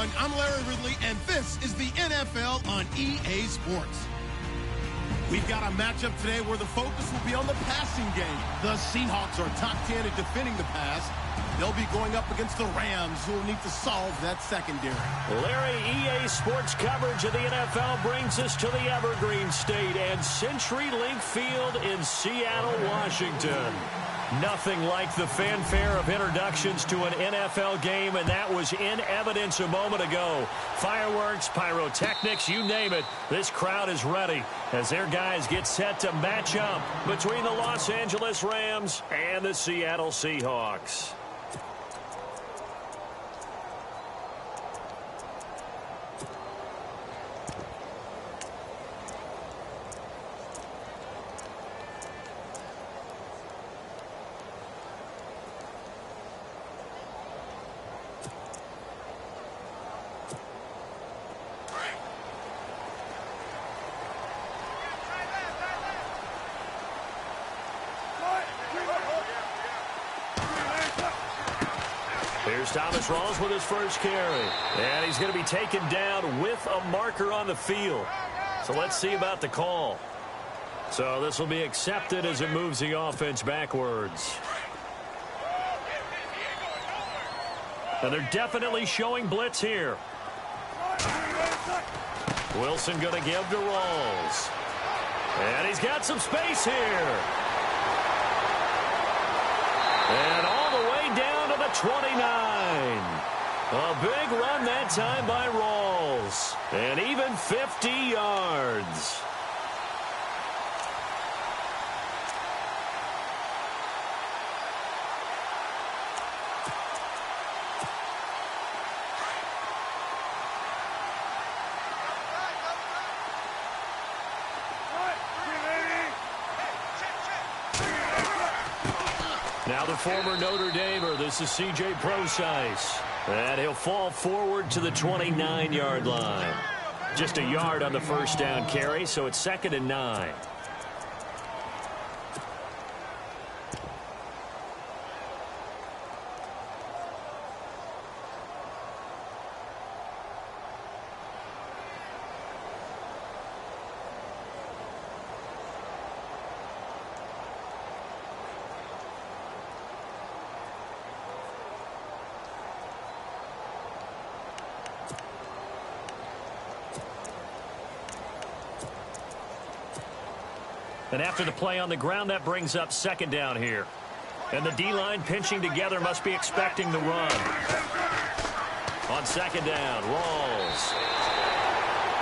everyone. I'm Larry Ridley, and this is the NFL on EA Sports. We've got a matchup today where the focus will be on the passing game. The Seahawks are top 10 at defending the pass. They'll be going up against the Rams, who will need to solve that secondary. Larry, EA Sports coverage of the NFL brings us to the Evergreen State and CenturyLink Field in Seattle, Washington. Nothing like the fanfare of introductions to an NFL game, and that was in evidence a moment ago. Fireworks, pyrotechnics, you name it. This crowd is ready as their guys get set to match up between the Los Angeles Rams and the Seattle Seahawks. Here's Thomas Rawls with his first carry. And he's going to be taken down with a marker on the field. So let's see about the call. So this will be accepted as it moves the offense backwards. And they're definitely showing blitz here. Wilson going to give to Rawls. And he's got some space here. And all the way down to the 29. A big run that time by Rawls. And even 50 yards. Now the former Notre Damer, this is C.J. Procise. And he'll fall forward to the 29-yard line. Just a yard on the first down carry, so it's 2nd and 9. And after the play on the ground, that brings up 2nd down here. And the D-line pinching together must be expecting the run. On 2nd down, Rawls.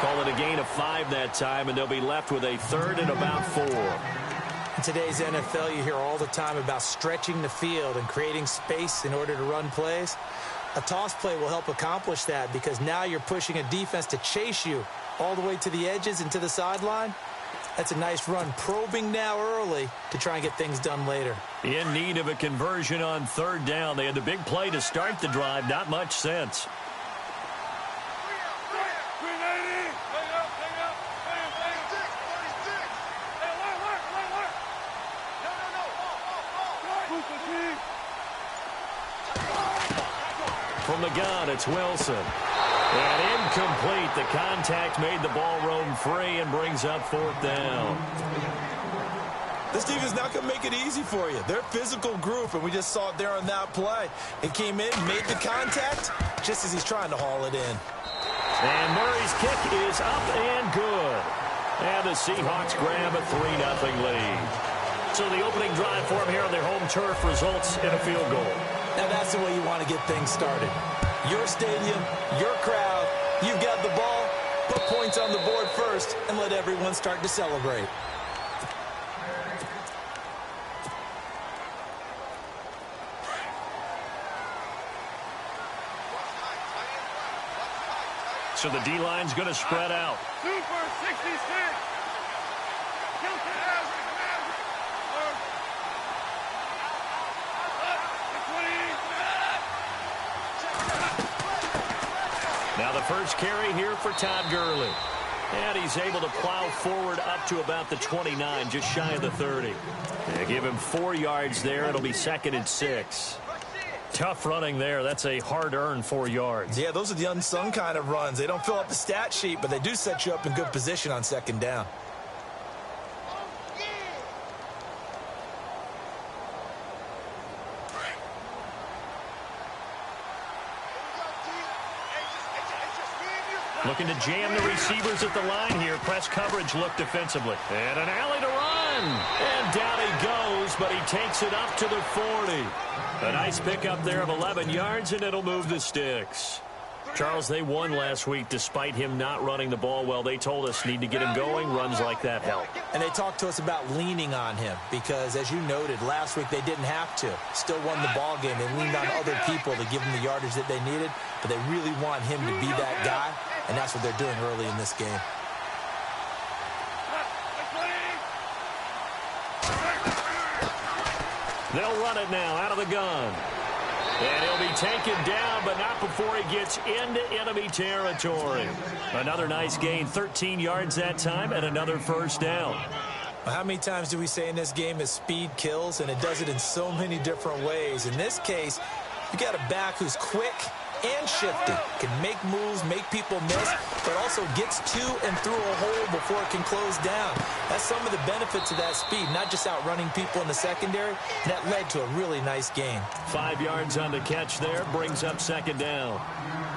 Call it a gain of 5 that time, and they'll be left with a 3rd and about 4. In today's NFL, you hear all the time about stretching the field and creating space in order to run plays. A toss play will help accomplish that because now you're pushing a defense to chase you all the way to the edges and to the sideline. That's a nice run, probing now early to try and get things done later. In need of a conversion on 3rd down. They had the big play to start the drive. Not much sense. From the gun, it's Wilson. And incomplete. The contact made the ball roam free and brings up 4th down. This defense not going to make it easy for you. They're a physical group, and we just saw it there on that play. It came in, made the contact, just as he's trying to haul it in. And Murray's kick is up and good. And the Seahawks grab a 3-0 lead. So the opening drive for them here on their home turf results in a field goal. Now that's the way you want to get things started. Your stadium, your crowd, you've got the ball, put points on the board first, and let everyone start to celebrate. So the D-line's going to spread out. Super 66. Now the first carry here for Todd Gurley. And he's able to plow forward up to about the 29, just shy of the 30. They give him 4 yards there. It'll be 2nd and 6. Tough running there. That's a hard-earned 4 yards. Yeah, those are the unsung kind of runs. They don't fill up the stat sheet, but they do set you up in good position on second down. Looking to jam the receivers at the line here. Press coverage look defensively. And an alley to run. And down he goes, but he takes it up to the 40. A nice pickup there of 11 yards, and it'll move the sticks. Charles, they won last week despite him not running the ball well. They told us need to get him going. Runs like that help. And they talked to us about leaning on him because, as you noted, last week they didn't have to. Still won the ball game. They leaned on other people to give them the yardage that they needed, but they really want him to be that guy, and that's what they're doing early in this game. They'll run it now out of the gun. And he'll be taken down, but not before he gets into enemy territory. Another nice gain, 13 yards that time, and another first down. How many times do we say in this game is speed kills, and it does it in so many different ways. In this case, you got a back who's quick and shifty, can make moves, make people miss, but also gets to and through a hole before it can close down. That's some of the benefits of that speed, not just outrunning people in the secondary. And that led to a really nice game. 5 yards on the catch there, brings up second down.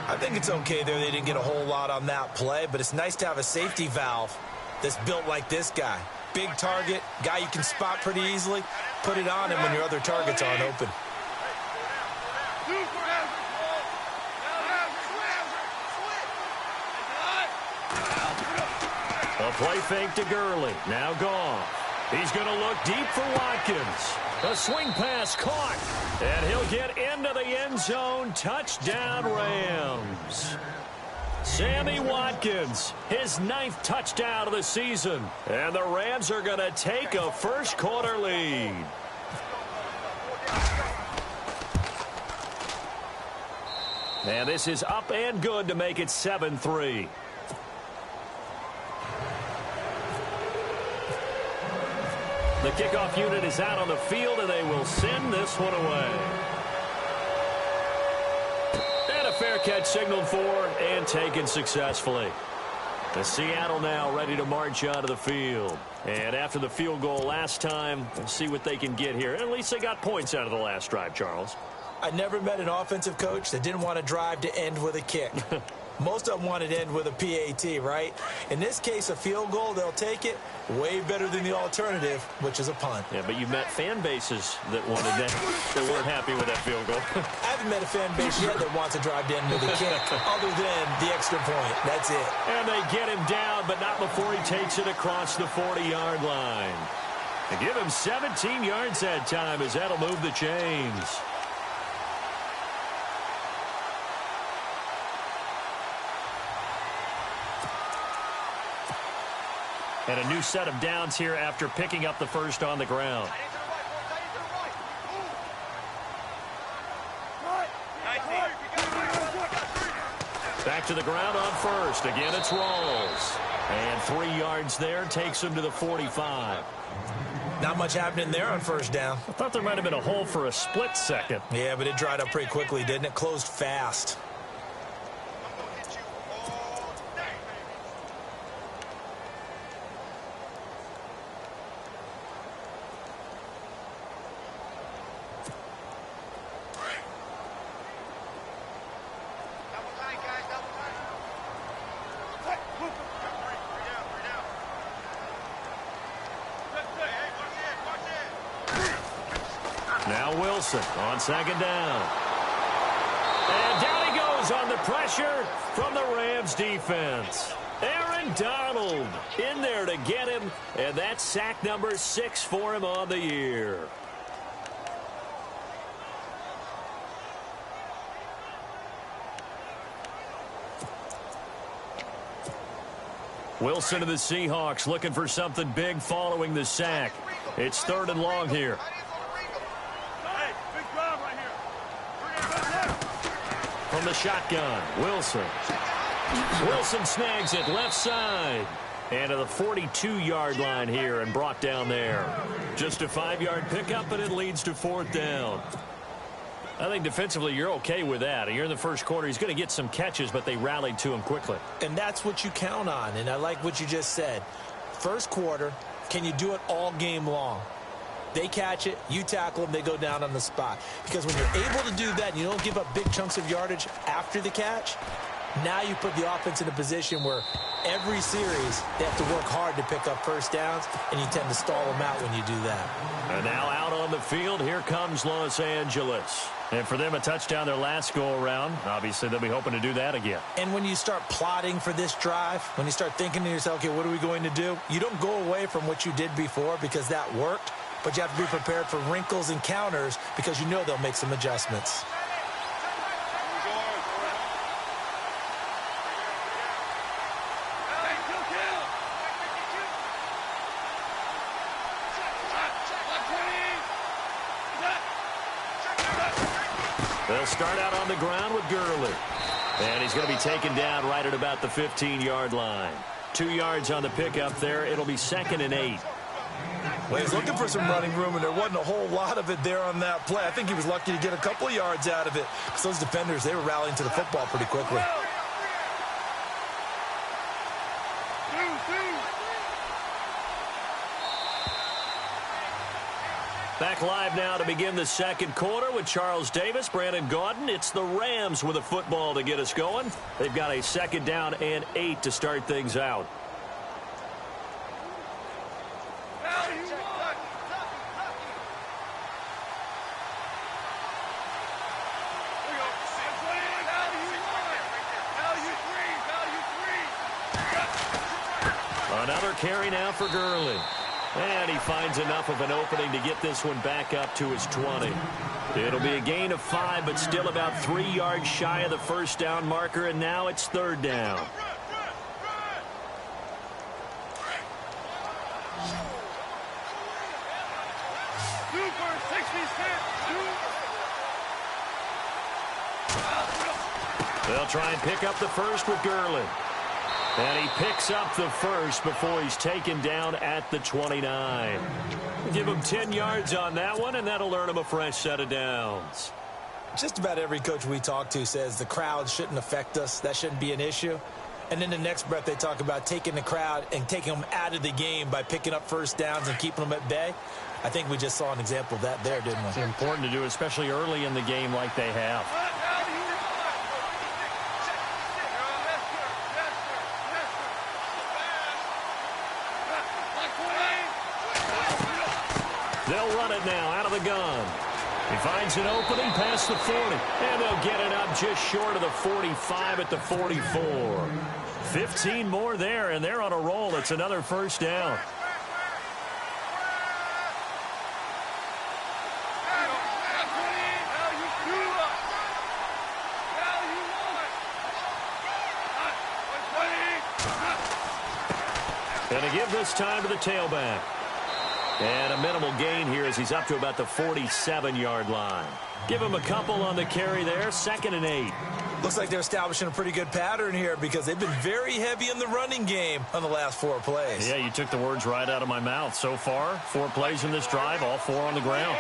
I think it's okay there. They didn't get a whole lot on that play, but it's nice to have a safety valve that's built like this guy. Big target, guy you can spot pretty easily. Put it on him when your other targets aren't open. A play fake to Gurley. Now gone. He's going to look deep for Watkins. A swing pass caught. And he'll get into the end zone. Touchdown, Rams. Sammy Watkins, his 9th touchdown of the season. And the Rams are going to take a first-quarter lead. And this is up and good to make it 7-3. The kickoff unit is out on the field, and they will send this one away. And a fair catch signaled for and taken successfully. The Seattle now ready to march onto the field. And after the field goal last time, we'll see what they can get here. At least they got points out of the last drive, Charles. I never met an offensive coach that didn't want to drive to end with a kick. Most of them wanted to end with a PAT, right? In this case, a field goal, they'll take it. Way better than the alternative, which is a punt. Yeah, but you met fan bases that wanted that, that weren't happy with that field goal. I haven't met a fan base yet that wants to drive to end with a kick, other than the extra point. That's it. And they get him down, but not before he takes it across the 40-yard line. They give him 17 yards that time, as that'll move the chains. And a new set of downs here after picking up the first on the ground. Back to the ground on first. Again, it's Rawls. And 3 yards there takes him to the 45. Not much happening there on first down. I thought there might have been a hole for a split second. Yeah, but it dried up pretty quickly, didn't it? Closed fast. Now Wilson on second down. And down he goes on the pressure from the Rams defense. Aaron Donald in there to get him, and that's sack number 6 for him on the year. Wilson of the Seahawks looking for something big following the sack. It's 3rd and long here. From the shotgun, Wilson. Wilson snags it left side. And to the 42-yard line here and brought down there. Just a 5-yard pickup, and it leads to 4th down. I think defensively you're okay with that. You're in the first quarter. He's going to get some catches, but they rallied to him quickly. And that's what you count on, and I like what you just said. First quarter, can you do it all game long? They catch it, you tackle them, they go down on the spot. Because when you're able to do that and you don't give up big chunks of yardage after the catch, now you put the offense in a position where every series they have to work hard to pick up first downs, and you tend to stall them out when you do that. And now out on the field, here comes Los Angeles. And for them, a touchdown their last go-around. Obviously, they'll be hoping to do that again. And when you start plotting for this drive, when you start thinking to yourself, okay, what are we going to do? You don't go away from what you did before because that worked, but you have to be prepared for wrinkles and counters because you know they'll make some adjustments. They'll start out on the ground with Gurley. And he's going to be taken down right at about the 15-yard line. 2 yards on the pickup there. It'll be 2nd and 8. Well, he's looking for some running room, and there wasn't a whole lot of it there on that play. I think he was lucky to get a couple of yards out of it. Because those defenders, they were rallying to the football pretty quickly. Back live now to begin the second quarter with Charles Davis, Brandon Gaudin. It's the Rams with a football to get us going. They've got a 2nd down and 8 to start things out. Another carry now for Gurley. And he finds enough of an opening to get this one back up to his 20. It'll be a gain of 5, but still about 3 yards shy of the first down marker, and now it's 3rd down. They'll try and pick up the first with Gurley. And he picks up the first before he's taken down at the 29. Give him 10 yards on that one, and that'll earn him a fresh set of downs. Just about every coach we talk to says the crowd shouldn't affect us. That shouldn't be an issue. And in the next breath, they talk about taking the crowd and taking them out of the game by picking up first downs and keeping them at bay. I think we just saw an example of that there, didn't we? It's important to do, especially early in the game like they have. They'll run it now out of the gun. He finds an opening past the 40, and they'll get it up just short of the 45 at the 44. 15 more there, and they're on a roll. It's another first down. Going to give this time to the tailback. And a minimal gain here as he's up to about the 47-yard line. Give him a couple on the carry there. 2nd and 8. Looks like they're establishing a pretty good pattern here because they've been very heavy in the running game on the last 4 plays. Yeah, you took the words right out of my mouth. So far, 4 plays in this drive, all 4 on the ground.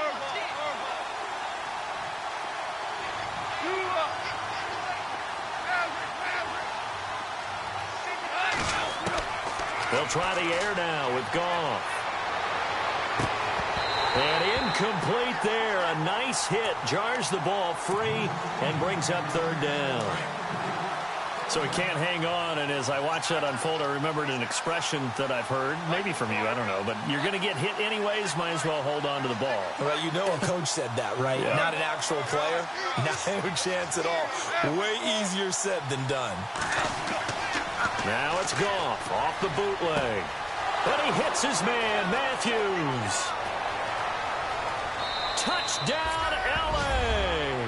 They'll try the air now with Goff. And incomplete there. A nice hit. Jars the ball free and brings up 3rd down. So he can't hang on. And as I watch that unfold, I remembered an expression that I've heard, maybe from you, I don't know. But you're going to get hit anyways, might as well hold on to the ball. Well, you know a coach said that, right? Yeah. Not an actual player. No chance at all. Way easier said than done. Now it's Goff off the bootleg. And he hits his man, Matthews. Touchdown, L.A.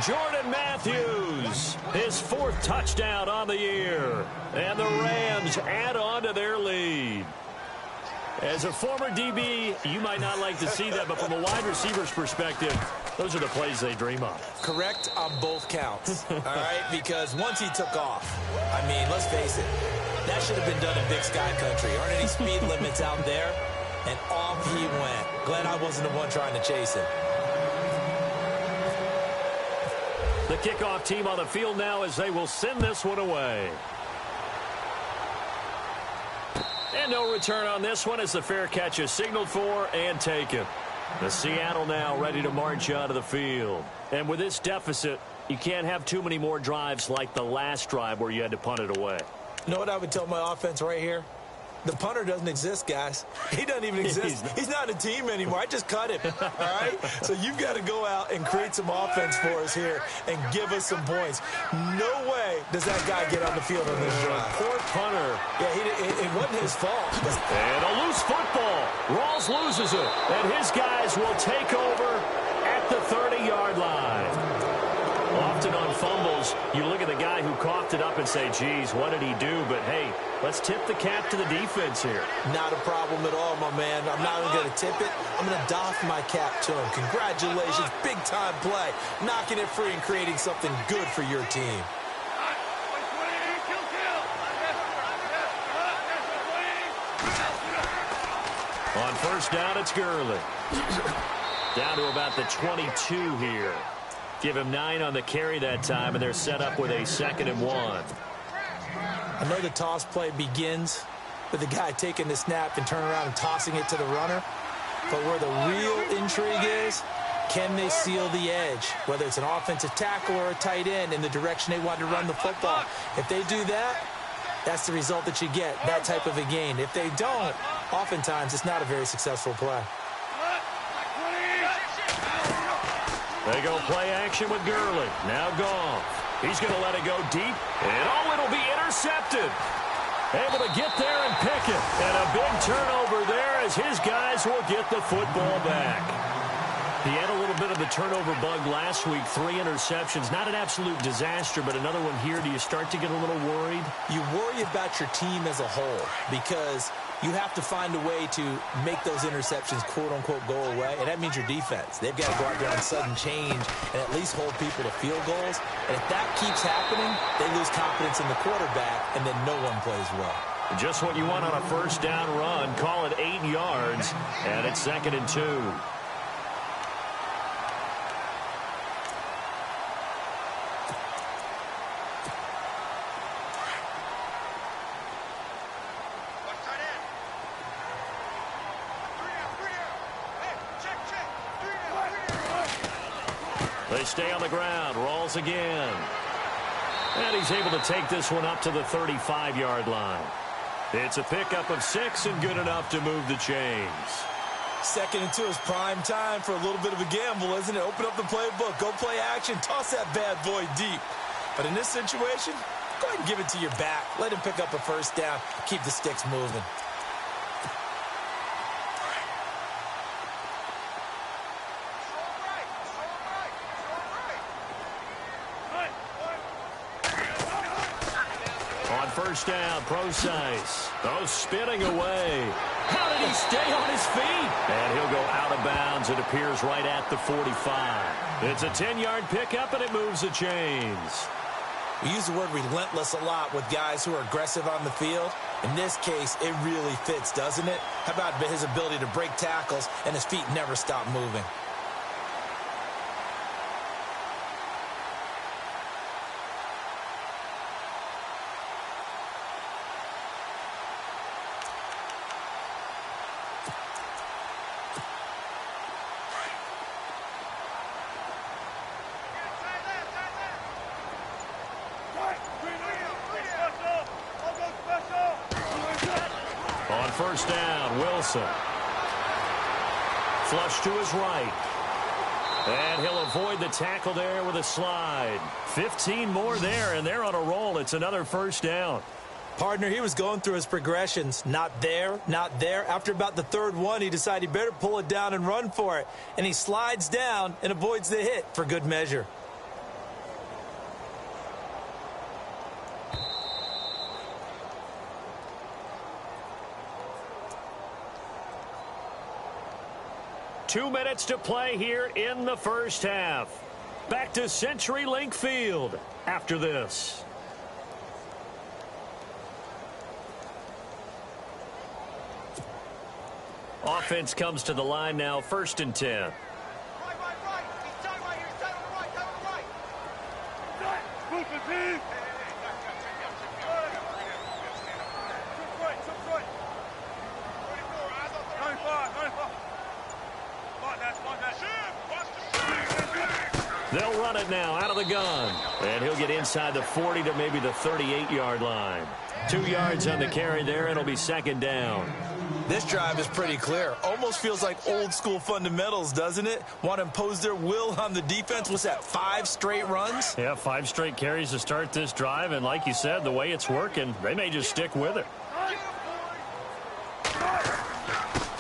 Jordan Matthews, his 4th touchdown on the year. And the Rams add on to their lead. As a former DB, you might not like to see that, but from a wide receiver's perspective, those are the plays they dream of. Correct on both counts, all right? Because once he took off, I mean, let's face it, that should have been done in Big Sky Country. Aren't any speed limits out there? And off he went. Glad I wasn't the one trying to chase him. The kickoff team on the field now as they will send this one away. And no return on this one as the fair catch is signaled for and taken. The Seattle now ready to march out of the field. And with this deficit, you can't have too many more drives like the last drive where you had to punt it away. You know what I would tell my offense right here? The punter doesn't exist, guys. He doesn't even exist. He's not a team anymore. I just cut him, all right? So you've got to go out and create some offense for us here and give us some points. No way does that guy get on the field on this drive. Poor punter. Yeah, it wasn't his fault. And a loose football. Rawls loses it, and his guys will take over at the 30-yard line. Often on fumbles, you look at the guy who coughed it up and say, geez, what did he do? But, hey, let's tip the cap to the defense here. Not a problem at all, my man. I'm not even going to tip it. I'm going to doff my cap to him. Congratulations, big-time play. Knocking it free and creating something good for your team. On first down, it's Gurley. Down to about the 22 here. Give him 9 on the carry that time, and they're set up with a 2nd and 1. I know the toss play begins with the guy taking the snap and turning around and tossing it to the runner. But where the real intrigue is, can they seal the edge? Whether it's an offensive tackle or a tight end in the direction they want to run the football. If they do that, that's the result that you get, that type of a gain. If they don't, oftentimes it's not a very successful play. They go play action with Gurley. Now Goff. He's going to let it go deep. And it'll be intercepted. Able to get there and pick it. And a big turnover there as his guys will get the football back. He had a little bit of the turnover bug last week. 3 interceptions. Not an absolute disaster, but another one here. Do you start to get a little worried? You worry about your team as a whole because you have to find a way to make those interceptions, quote-unquote, go away, and that means your defense. They've got to go out there on sudden change and at least hold people to field goals. And if that keeps happening, they lose confidence in the quarterback, and then no one plays well. Just what you want on a first down run. Call it 8 yards, and it's 2nd and 2. They stay on the ground. Rawls again. And he's able to take this one up to the 35-yard line. It's a pickup of 6 and good enough to move the chains. 2nd and 2 is prime time for a little bit of a gamble, isn't it? Open up the playbook. Go play action. Toss that bad boy deep. But in this situation, go ahead and give it to your back. Let him pick up a first down. Keep the sticks moving. First down, Procise. Oh, spinning away. How did he stay on his feet? And he'll go out of bounds. It appears right at the 45. It's a 10-yard pickup, and it moves the chains. We use the word relentless a lot with guys who are aggressive on the field. In this case, it really fits, doesn't it? How about his ability to break tackles and his feet never stop moving? First down, Wilson. Flush to his right. And he'll avoid the tackle there with a slide. 15 more there, and they're on a roll. It's another first down. Partner, he was going through his progressions. Not there, not there. After about the 3rd one, he decided he better pull it down and run for it. And he slides down and avoids the hit for good measure. Two minutes to play here in the first half. Back to CenturyLink Field after this. Offense comes to the line now, 1st and 10. They'll run it now out of the gun. And he'll get inside the 40 to maybe the 38-yard line. 2 yards on the carry there. It'll be second down. This drive is pretty clear. Almost feels like old-school fundamentals, doesn't it? Want to impose their will on the defense. What's that, 5 straight runs? Yeah, 5 straight carries to start this drive. And like you said, the way it's working, they may just stick with it.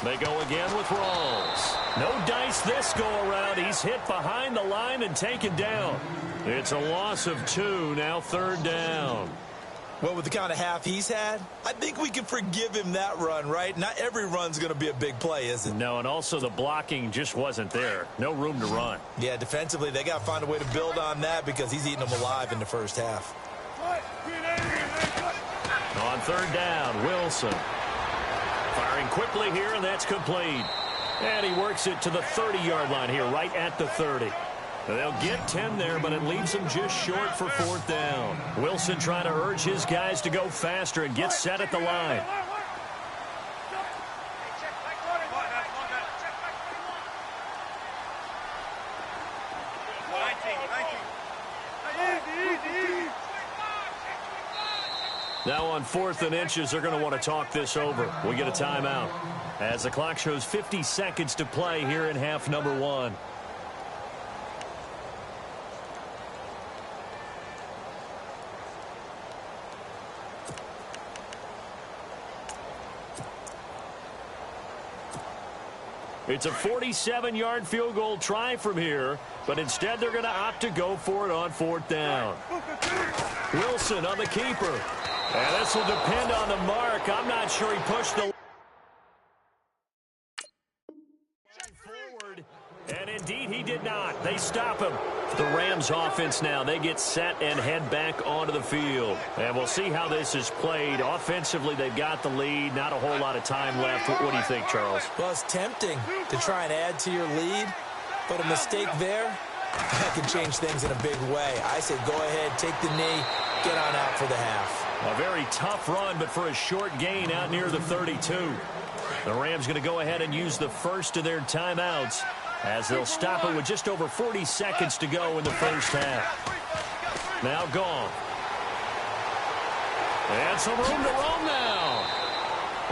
They go again with Rawls. No dice this go-around. He's hit behind the line and taken down. It's a loss of 2, now third down. Well, with the kind of half he's had, I think we can forgive him that run, right? Not every run's going to be a big play, is it? No, and also the blocking just wasn't there. No room to run. Yeah, defensively, they got to find a way to build on that because he's eating them alive in the first half. On third down, Wilson. Firing quickly here, and that's complete. And he works it to the 30-yard line here, right at the 30. They'll get 10 there, but it leaves them just short for fourth down. Wilson trying to urge his guys to go faster and get set at the line. Now on 4th and inches, they're going to want to talk this over. We get a timeout as the clock shows 50 seconds to play here in half number 1. It's a 47-yard field goal try from here, but instead they're going to opt to go for it on 4th down. Wilson on the keeper. And this will depend on the mark. I'm not sure he pushed the forward. And indeed he did not. They stop him. The Rams offense now, they get set and head back onto the field. And we'll see how this is played. Offensively, they've got the lead. Not a whole lot of time left. What do you think, Charles? Well, it's tempting to try and add to your lead, but a mistake there, that can change things in a big way. I say go ahead, take the knee, get on out for the half. A very tough run, but for a short gain out near the 32. The Rams going to go ahead and use the first of their timeouts as they'll stop it with just over 40 seconds to go in the first half. Now gone. And some room to roam now.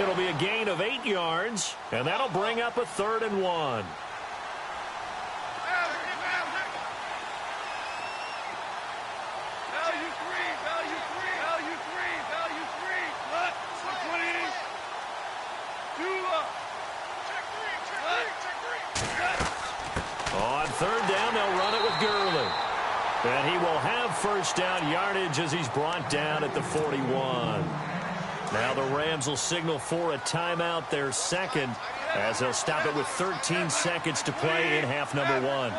It'll be a gain of 8 yards, and that'll bring up a 3rd and 1. On 3rd down, they'll run it with Gurley. And he will have first down yardage as he's brought down at the 41. Now the Rams will signal for a timeout, their second, as they'll stop it with 13 seconds to play in half number 1.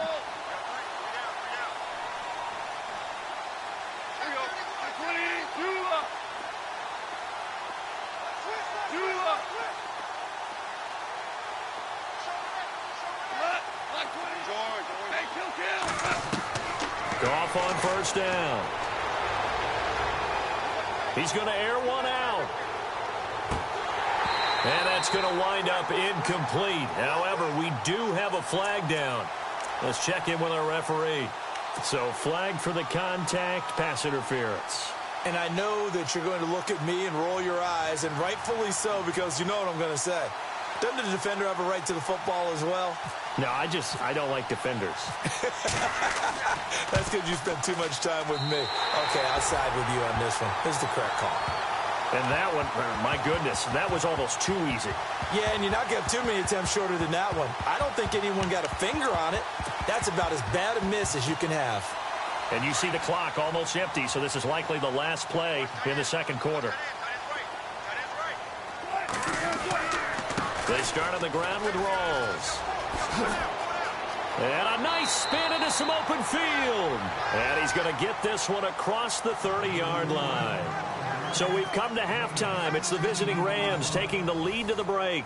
Goff on first down. He's going to air one out. And that's going to wind up incomplete. However, we do have a flag down. Let's check in with our referee. So flag for the contact, pass interference. And I know that you're going to look at me and roll your eyes, and rightfully so, because you know what I'm going to say. Doesn't the defender have a right to the football as well? No, I don't like defenders. That's because you spent too much time with me. Okay, I'll side with you on this one. This is the correct call. And that one, my goodness, that was almost too easy. Yeah, and you're not getting too many attempts shorter than that one. I don't think anyone got a finger on it. That's about as bad a miss as you can have. And you see the clock almost empty, so this is likely the last play in the second quarter. They start on the ground with Rawls. And a nice spin into some open field. And he's going to get this one across the 30-yard line. So we've come to halftime. It's the visiting Rams taking the lead to the break.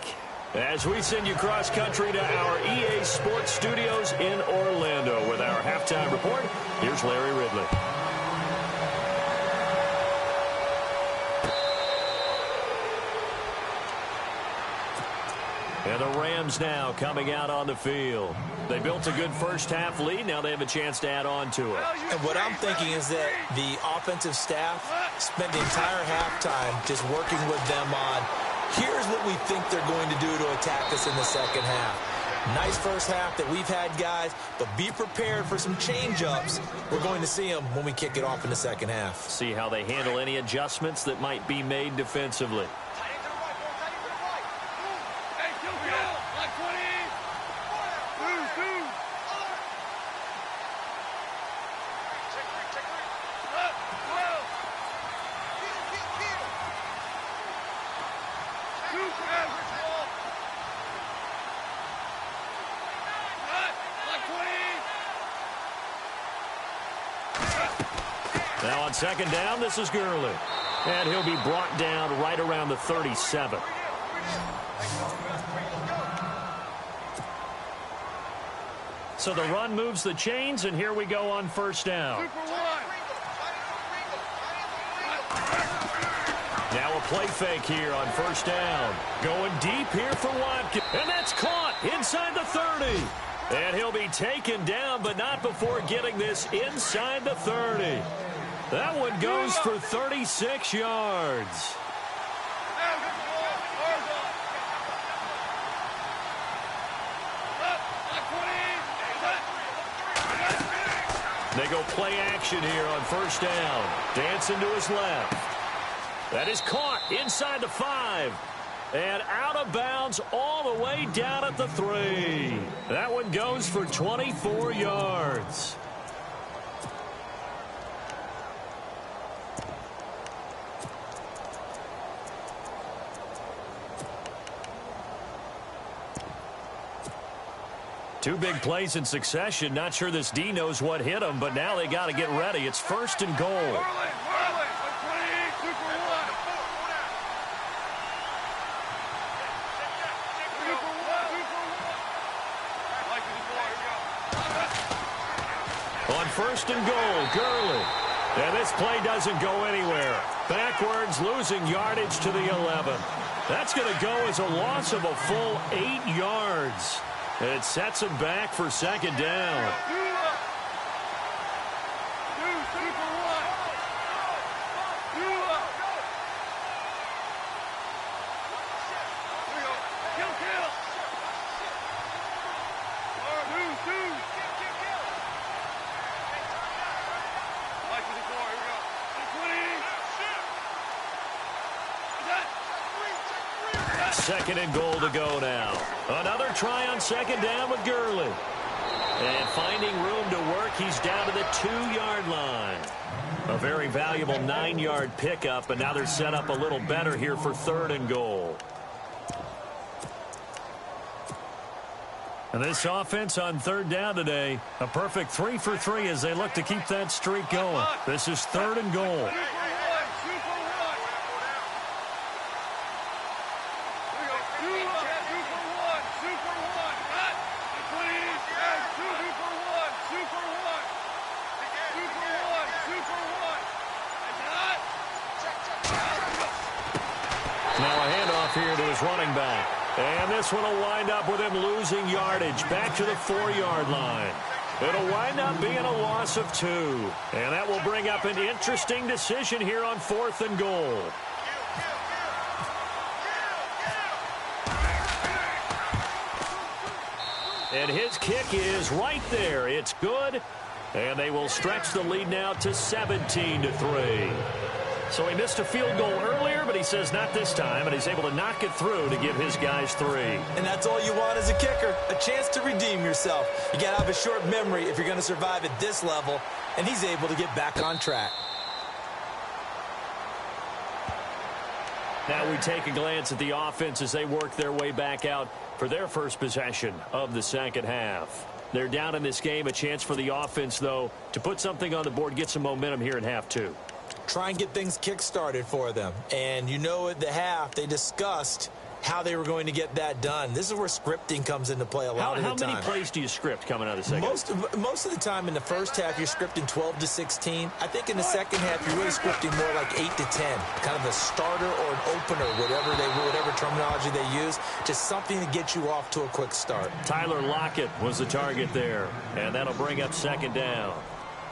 As we send you cross-country to our EA Sports Studios in Orlando with our halftime report, here's Larry Ridley. And the Rams now coming out on the field. They built a good first-half lead. Now they have a chance to add on to it. And what I'm thinking is that the offensive staff spent the entire halftime just working with them on, here's what we think they're going to do to attack us in the second half. Nice first half that we've had, guys, but be prepared for some change-ups. We're going to see them when we kick it off in the second half. See how they handle any adjustments that might be made defensively. Now on second down, this is Gurley. And he'll be brought down right around the 37. So the run moves the chains, and here we go on first down. Now a play fake here on first down. Going deep here for Watkins. And that's caught inside the 30. And he'll be taken down, but not before getting this inside the 30. That one goes for 36 yards. They go play action here on first down. Dancing to his left. That is caught inside the 5. And out of bounds all the way down at the 3. That one goes for 24 yards. Two big plays in succession. Not sure this D knows what hit him, but now they got to get ready. It's first and goal. On first and goal, Gurley. And this play doesn't go anywhere. Backwards, losing yardage to the 11. That's going to go as a loss of a full 8 yards. It sets him back for second down. Second and goal to go now. Another try on second down with Gurley. And finding room to work, he's down to the 2-yard line. A very valuable 9-yard pickup, and now they're set up a little better here for third and goal. And this offense on third down today, a perfect 3 for 3 as they look to keep that streak going. This is third and goal. Here to his running back. And this one will wind up with him losing yardage back to the 4-yard line. It'll wind up being a loss of 2. And that will bring up an interesting decision here on fourth and goal. And his kick is right there. It's good. And they will stretch the lead now to 17-3. So he missed a field goal earlier, but he says not this time, and he's able to knock it through to give his guys 3. And that's all you want as a kicker, a chance to redeem yourself. You got to have a short memory if you're going to survive at this level, and he's able to get back on track. Now we take a glance at the offense as they work their way back out for their first possession of the second half. They're down in this game, a chance for the offense, though, to put something on the board, get some momentum here in half 2. Try and get things kick-started for them. And you know at the half, they discussed how they were going to get that done. This is where scripting comes into play a lot of the time. How many plays do you script coming out of the second? Most of the time in the first half, you're scripting 12 to 16. I think in the second half, you're really scripting more like 8 to 10. Kind of a starter or an opener, whatever terminology they use. Just something to get you off to a quick start. Tyler Lockett was the target there, and that'll bring up second down.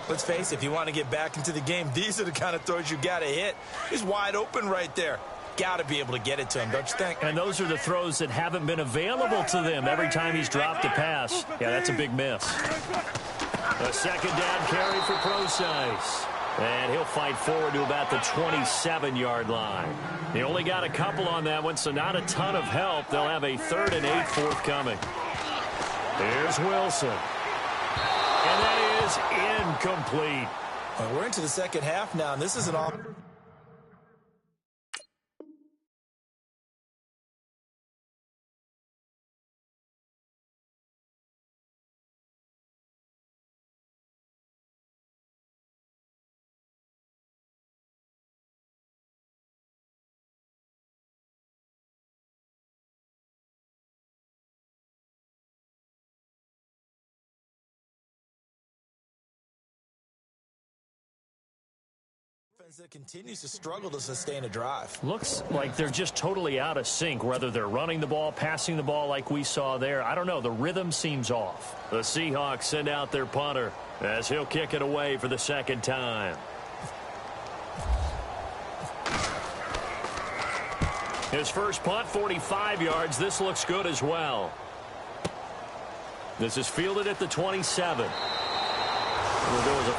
Let's face it, if you want to get back into the game, these are the kind of throws you got to hit. He's wide open right there. Got to be able to get it to him, don't you think? And those are the throws that haven't been available to them every time he's dropped a pass. Yeah, that's a big miss. A second down carry for Procise. And he'll fight forward to about the 27-yard line. He only got a couple on that one, so not a ton of help. They'll have a 3rd and 8 forthcoming. Here's Wilson. And that is incomplete. Well, we're into the second half now, and this is an off. That continues to struggle to sustain a drive. Looks like they're just totally out of sync, whether they're running the ball, passing the ball like we saw there. I don't know. The rhythm seems off. The Seahawks send out their punter as he'll kick it away for the second time. His first punt, 45 yards. This looks good as well. This is fielded at the 27. There was a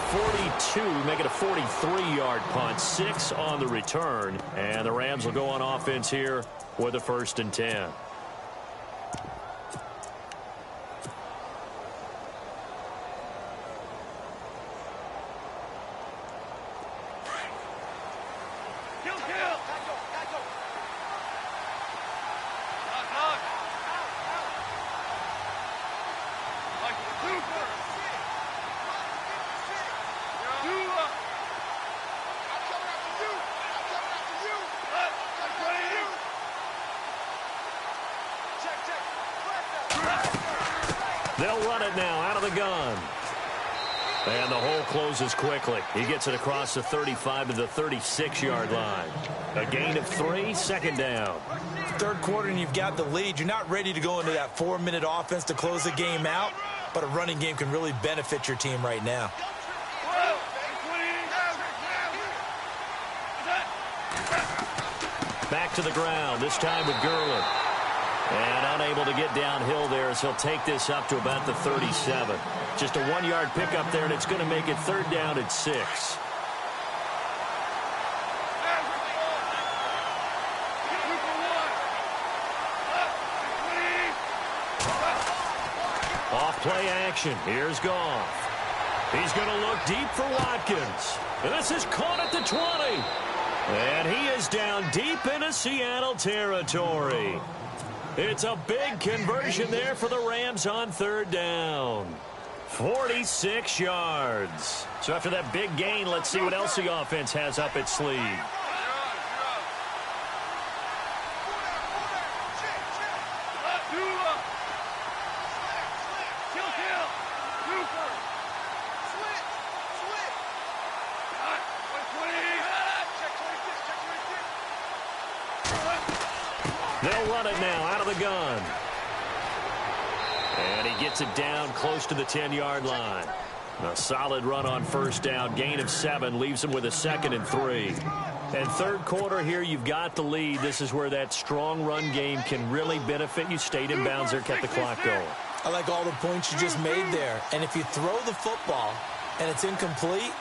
42, make it a 43-yard punt, 6 on the return, and the Rams will go on offense here with a 1st and 10. They'll run it now out of the gun. And the hole closes quickly. He gets it across the 35 to the 36-yard line. A gain of 3, second down. Third quarter and you've got the lead. You're not ready to go into that 4-minute offense to close the game out, but a running game can really benefit your team right now. Back to the ground, this time with Gurley. And unable to get downhill there as he'll take this up to about the 37. Just a 1-yard pickup there, and it's going to make it 3rd down at 6. Off play action. Here's Goff. He's going to look deep for Watkins. And this is caught at the 20. And he is down deep into Seattle territory. It's a big conversion there for the Rams on 3rd down. 46 yards. So after that big gain, let's see what else the offense has up its sleeve. They'll run it now out of the gun. And he gets it down close to the 10-yard line. A solid run on 1st down. Gain of 7 leaves him with a 2nd and 3. And 3rd quarter here, you've got the lead. This is where that strong run game can really benefit you. Stayed in bounds there, kept the clock going. I like all the points you just made there. And if you throw the football and it's incomplete,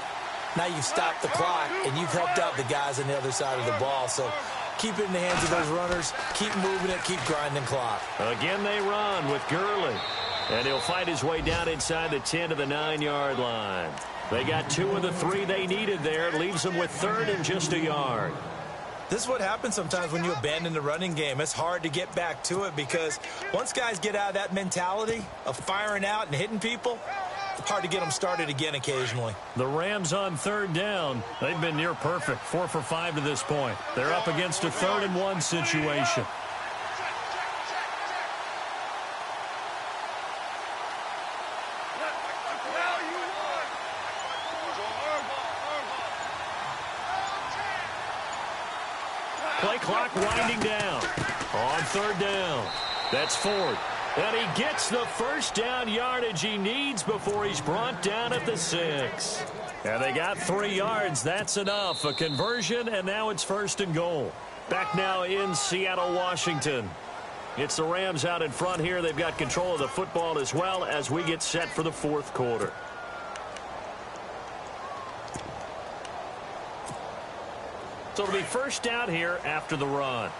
now you've stopped the clock and you've helped out the guys on the other side of the ball. So keep it in the hands of those runners. Keep moving it. Keep grinding clock. Again, they run with Gurley. And he'll fight his way down inside the 10 to the 9-yard line. They got 2 of the 3 they needed there. Leaves them with 3rd and just a yard. This is what happens sometimes when you abandon the running game. It's hard to get back to it because once guys get out of that mentality of firing out and hitting people, hard to get them started again occasionally. The Rams on 3rd down. They've been near perfect. 4 for 5 to this point. They're up against a 3rd and 1 situation. third down. That's Ford. And he gets the first down yardage he needs before he's brought down at the 6. And they got 3 yards. That's enough. A conversion, and now it's first and goal. Back now in Seattle, Washington. It's the Rams out in front here. They've got control of the football as well as we get set for the fourth quarter. So it'll be first down here after the run.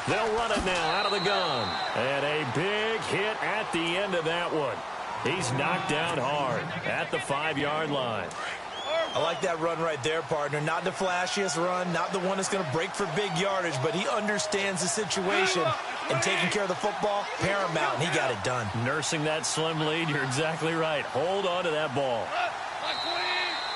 They'll run it now out of the gun. And a big hit at the end of that one. He's knocked down hard at the 5-yard line. I like that run right there, partner. Not the flashiest run, not the one that's going to break for big yardage, but he understands the situation, and taking care of the football, paramount, and he got it done. Nursing that slim lead, you're exactly right. Hold on to that ball.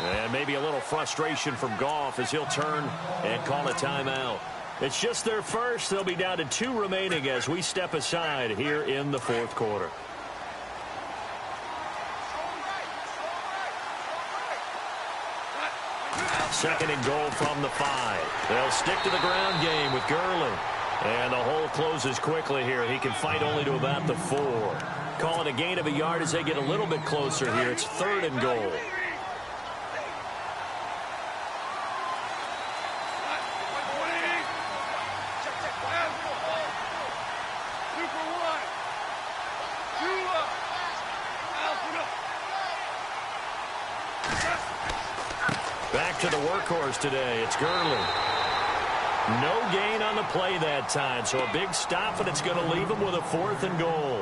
And maybe a little frustration from Goff as he'll turn and call a timeout. It's just their first. They'll be down to 2 remaining as we step aside here in the fourth quarter. Second and goal from the 5. They'll stick to the ground game with Gurley. And the hole closes quickly here. He can fight only to about the 4. Call it a gain of a yard as they get a little bit closer here. It's third and goal. Back to the workhorse today. It's Gurley. No gain on the play that time, so a big stop, and it's going to leave him with a 4th and goal.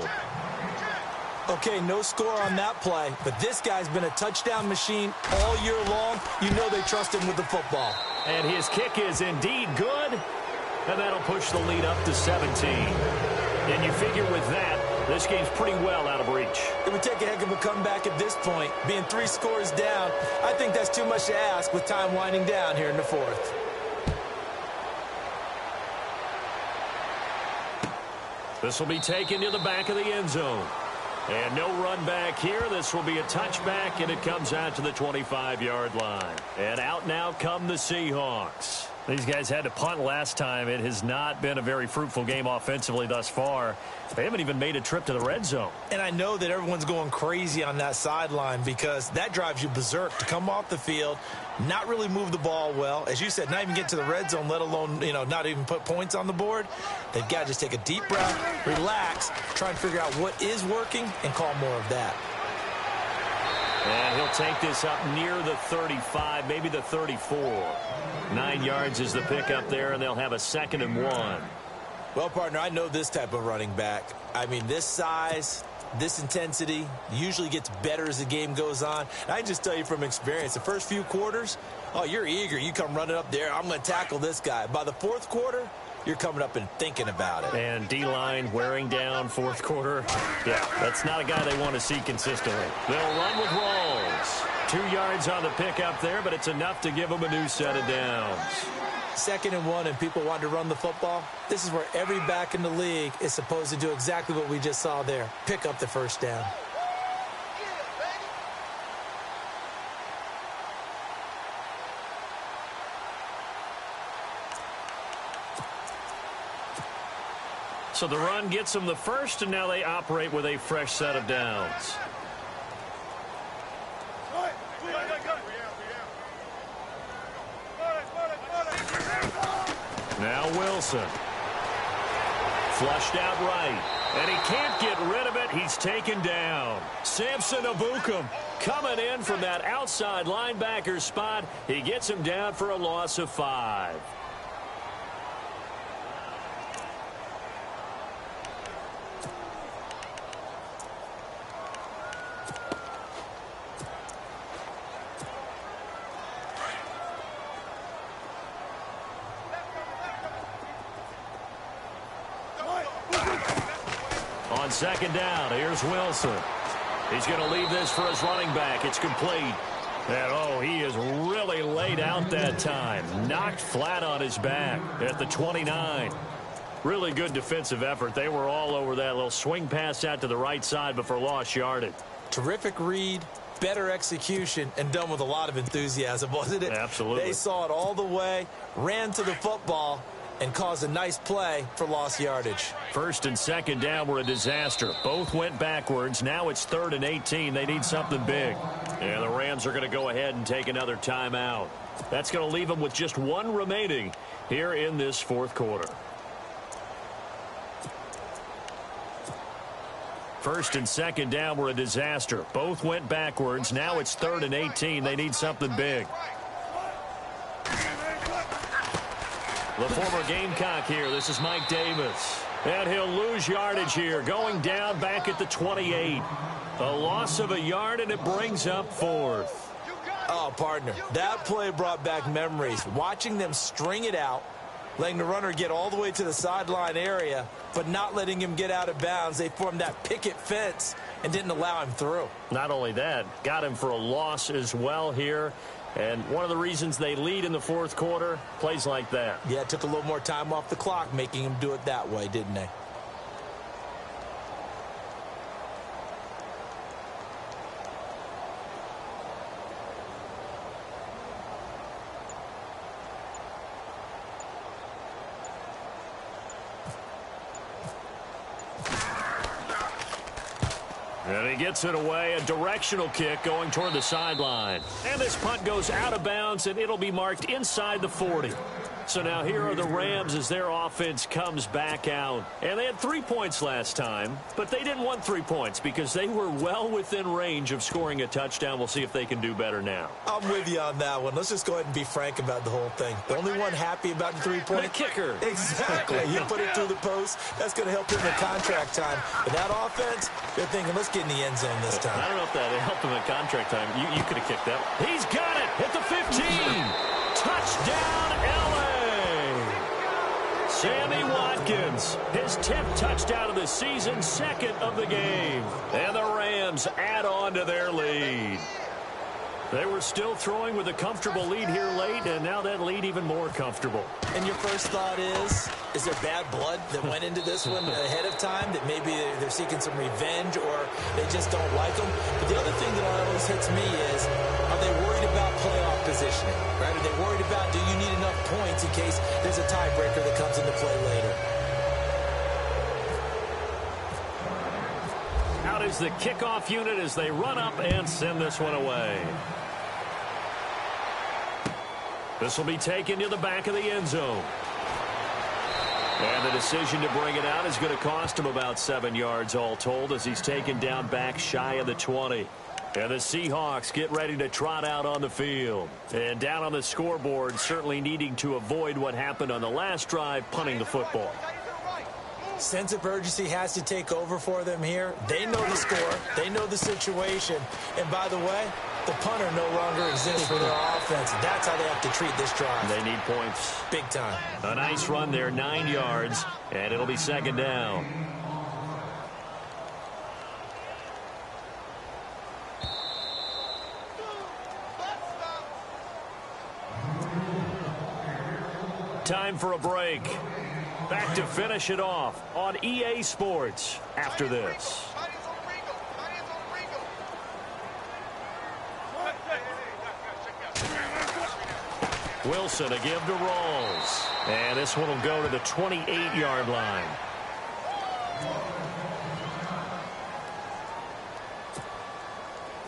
Okay, no score on that play, but this guy's been a touchdown machine all year long. You know they trust him with the football. And his kick is indeed good, and that'll push the lead up to 17. And you figure with that, this game's pretty well out of reach. It would take a heck of a comeback at this point. Being 3 scores down, I think that's too much to ask with time winding down here in the 4th. This will be taken to the back of the end zone. And no run back here. This will be a touchback, and it comes out to the 25-yard line. And out now come the Seahawks. These guys had to punt last time. It has not been a very fruitful game offensively thus far. They haven't even made a trip to the red zone. And I know that everyone's going crazy on that sideline because that drives you berserk to come off the field, not really move the ball well. As you said, not even get to the red zone, let alone, not even put points on the board. They've got to just take a deep breath, relax, try and figure out what is working, and call more of that. And he'll take this up near the 35, maybe the 34. 9 yards is the pickup there, and they'll have a 2nd and 1. Well, partner, I know this type of running back. I mean, this size, this intensity usually gets better as the game goes on. And I just tell you from experience, the first few quarters, oh, you're eager. You come running up there. I'm going to tackle this guy. By the 4th quarter, you're coming up and thinking about it. And D-line wearing down 4th quarter. Yeah, that's not a guy they want to see consistently. They'll run with Rawls. 2 yards on the pickup there, but it's enough to give them a new set of downs. 2nd and 1, and people want to run the football. This is where every back in the league is supposed to do exactly what we just saw there. Pick up the first down. So the run gets them the first, and now they operate with a fresh set of downs. Now Wilson. Flushed out right. And he can't get rid of it. He's taken down. Samson Abukum coming in from that outside linebacker spot. He gets him down for a loss of 5. On 2nd down, here's Wilson. He's going to leave this for his running back. It's complete. And, he is really laid out that time. Knocked flat on his back at the 29. Really good defensive effort. They were all over that little swing pass out to the right side, but for lost yardage. Terrific read, better execution, and done with a lot of enthusiasm, wasn't it? Absolutely. They saw it all the way, ran to the football, and caused a nice play for lost yardage. First and second down were a disaster. Both went backwards. Now it's 3rd and 18. They need something big. And the Rams are going to go ahead and take another timeout. That's going to leave them with just one remaining here in this fourth quarter. First and second down were a disaster. Both went backwards. Now it's 3rd and 18. They need something big. The former Gamecock here. This is Mike Davis. And he'll lose yardage here. Going down back at the 28. A loss of a yard, and it brings up 4th. Oh, partner, that play brought back memories. Watching them string it out, letting the runner get all the way to the sideline area, but not letting him get out of bounds. They formed that picket fence and didn't allow him through. Not only that, got him for a loss as well here. And one of the reasons they lead in the fourth quarter, plays like that. Yeah, it took a little more time off the clock, making him do it that way, didn't they? And he gets it away, a directional kick going toward the sideline. And this punt goes out of bounds, and it'll be marked inside the 40. So now here are the Rams as their offense comes back out. And they had 3 points last time, but they didn't want 3 points because they were well within range of scoring a touchdown. We'll see if they can do better now. I'm with you on that one. Let's just go ahead and be frank about the whole thing. The only one happy about the 3-point. The kicker. Exactly. He put it through the post. That's going to help him in contract time. But that offense, they're thinking, let's get in the end zone this time. I don't know if that helped him in contract time. You could have kicked that. He's got it at the 15. Touchdown, L.A. Sammy Watkins, his 10th touchdown of the season, 2nd of the game. And the Rams add on to their lead. They were still throwing with a comfortable lead here late, and now that lead even more comfortable. And your first thought is there bad blood that went into this one ahead of time, that maybe they're seeking some revenge or they just don't like them? But the other thing that always hits me is, are they worried about playoff positioning? Right? Are they worried about, do you need enough points in case there's a tiebreaker that comes into play later? Out is the kickoff unit as they run up and send this one away. This will be taken to the back of the end zone. And the decision to bring it out is going to cost him about 7 yards all told as he's taken down back shy of the 20. And the Seahawks get ready to trot out on the field. And down on the scoreboard, certainly needing to avoid what happened on the last drive, punting the football. Sense of urgency has to take over for them here. They know the score. They know the situation. And by the way, the punter no longer exists for their offense. That's how they have to treat this drive. They need points. Big time. A nice run there, 9 yards, and it'll be 2nd down. Time for a break. Back to finish it off on EA Sports after this. Wilson a give to Rawls. And this one will go to the 28-yard line.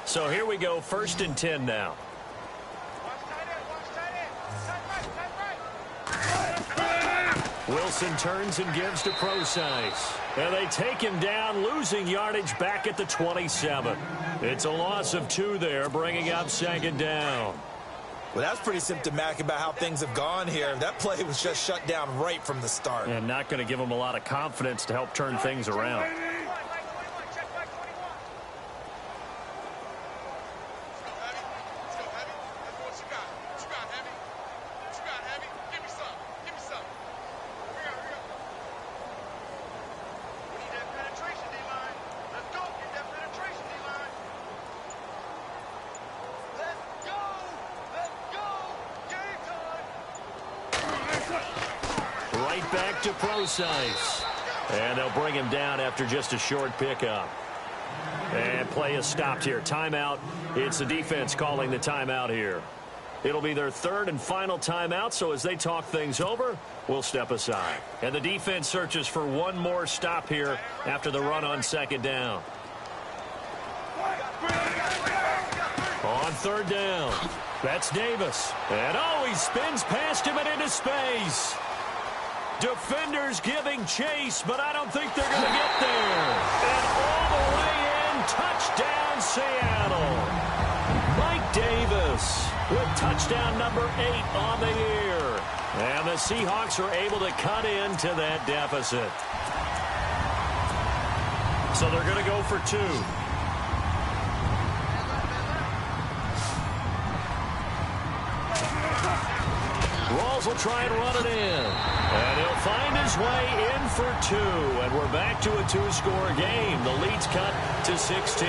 So here we go, 1st and 10 now. Wilson turns and gives to Procise. And they take him down, losing yardage back at the 27. It's a loss of 2 there, bringing up 2nd down. Well, that's pretty symptomatic about how things have gone here. That play was just shut down right from the start. And not going to give them a lot of confidence to help turn things around. it back to Procise. And they'll bring him down after just a short pickup. And play is stopped here. Timeout. It's the defense calling the timeout here. It'll be their third and final timeout, so as they talk things over, we'll step aside. And the defense searches for one more stop here after the run on second down. On third down, that's Davis. And he spins past him and into space. Defenders giving chase, but I don't think they're going to get there. And all the way in, touchdown Seattle. Mike Davis with touchdown number 8 on the year. And the Seahawks are able to cut into that deficit. So they're going to go for 2. Rawls will try and run it in. And he'll find his way in for 2. And we're back to a 2-score game. The lead's cut to 16.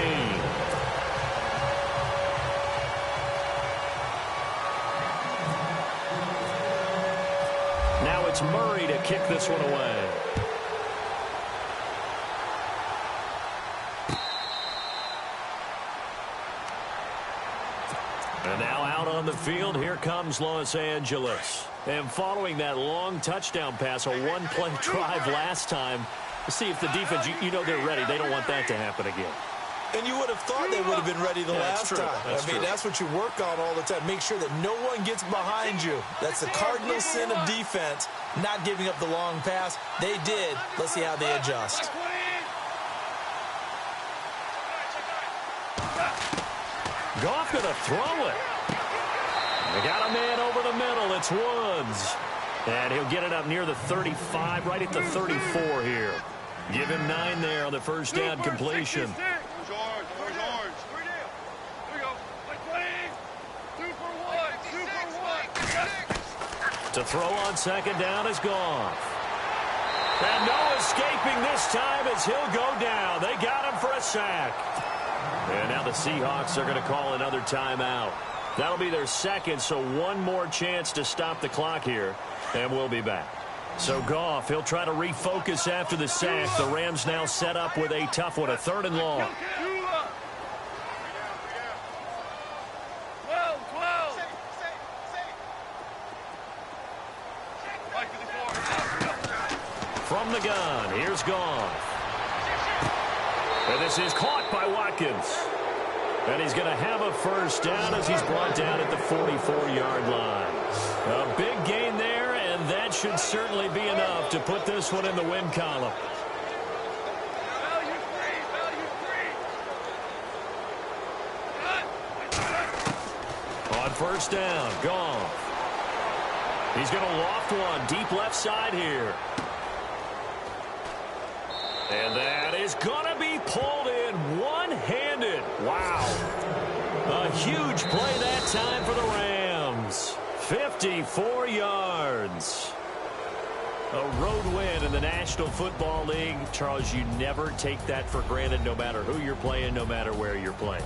Now it's Murray to kick this one away. And now out on the field, here comes Los Angeles. And following that long touchdown pass, a one-play drive last time, see if the defense, you know they're ready. They don't want that to happen again. And you would have thought they would have been ready the last time. That's what you work on all the time. Make sure that no one gets behind you. That's the cardinal sin of defense, not giving up the long pass. They did. Let's see how they adjust. Goff going to throw it. They got a man over the middle. It's Woods. And he'll get it up near the 35, right at the 34 here. Give him 9 there on the first down completion. To throw on second down is Goff. And no escaping this time as he'll go down. They got him for a sack. And now the Seahawks are going to call another timeout. That'll be their second, so one more chance to stop the clock here, and we'll be back. So Goff, he'll try to refocus after the sack. The Rams now set up with a tough one, a 3rd and long. From the gun, here's Goff. And this is caught by Watkins. And he's going to have a first down as he's brought down at the 44-yard line. A big gain there, and that should certainly be enough to put this one in the win column. On first down, Goff. He's going to loft one deep left side here. And that is going to be pulled in one-handed. Wow. A huge play that time for the Rams. 54 yards. A road win in the National Football League. Charles, you never take that for granted no matter who you're playing, no matter where you're playing.